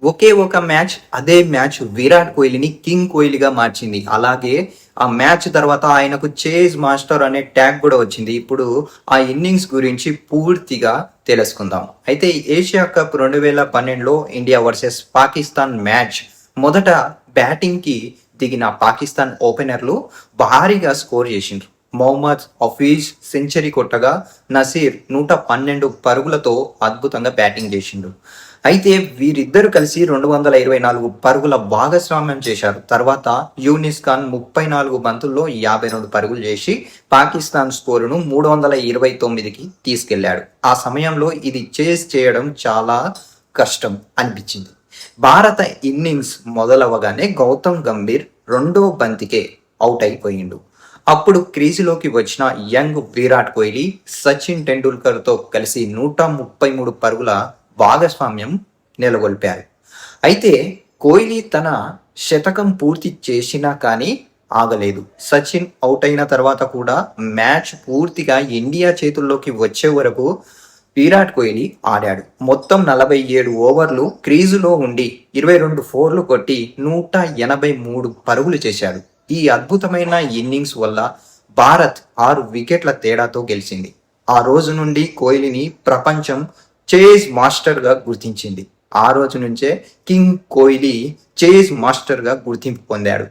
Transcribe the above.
ఒకే ఒక మ్యాచ్, అదే match Virat కోహ్లీని king కోహ్లీగా మార్చింది. అలాగే ఆ మ్యాచ్ తర్వాత ఆయనకు చేజ్ మాస్టర్ అనే ట్యాగ్ కూడా వచ్చింది. ఇప్పుడు ఆ ఇన్నింగ్స్ గురించి పూర్తిగా తెలుసుకుందాం. అయితే ఏషియా కప్ 2012లో ఇండియా వర్సెస్ పాకిస్తాన్ మ్యాచ్ మొదట బ్యాటింగ్కి దిగిన పాకిస్తాన్ ఓపెనర్లు భారీగా స్కోర్ చేసిండ్రు. మొహమ్మద్ హఫీజ్ సెంచరీ కొట్టగా నసీర్ 112 పరుగులతో అద్భుతంగా బ్యాటింగ్ చేసిండు. అయితే వీరిద్దరు కలిసి 224 పరుగుల భాగస్వామ్యం చేశారు. తర్వాత యూనిస్ ఖాన్ 34 బంతుల్లో 52 పరుగులు చేసి పాకిస్తాన్ స్కోరును 329కి తీసుకెళ్లాడు. ఆ సమయంలో ఇది చేజ్ చేయడం చాలా కష్టం అనిపించింది. భారత ఇన్నింగ్స్ మొదలవగానే గౌతమ్ గంభీర్ రెండో బంతికే అవుట్ అయిపోయిండు. అప్పుడు క్రీజులోకి వచ్చిన యంగ్ విరాట్ కోహ్లీ సచిన్ టెండూల్కర్తో కలిసి 133 పరుగుల భాగస్వామ్యం నెలకొల్పారు. అయితే కోహ్లీ తన శతకం పూర్తి చేసినా కానీ ఆగలేదు. సచిన్ అవుట్ అయిన తర్వాత కూడా మ్యాచ్ పూర్తిగా ఇండియా చేతుల్లోకి వచ్చే వరకు విరాట్ కోహ్లీ ఆడాడు. మొత్తం 47 ఓవర్లు క్రీజులో ఉండి 22 ఫోర్లు కొట్టి 183 పరుగులు చేశాడు. ఈ అద్భుతమైన ఇన్నింగ్స్ వల్ల భారత్ 6 వికెట్ల తేడాతో గెలిచింది. ఆ రోజు నుండి కోహ్లీని ప్రపంచం చేజ్ మాస్టర్గా గుర్తించింది. ఆ రోజు నుంచే కింగ్ కోహ్లీ చేజ్ మాస్టర్గా గుర్తింపు పొందాడు.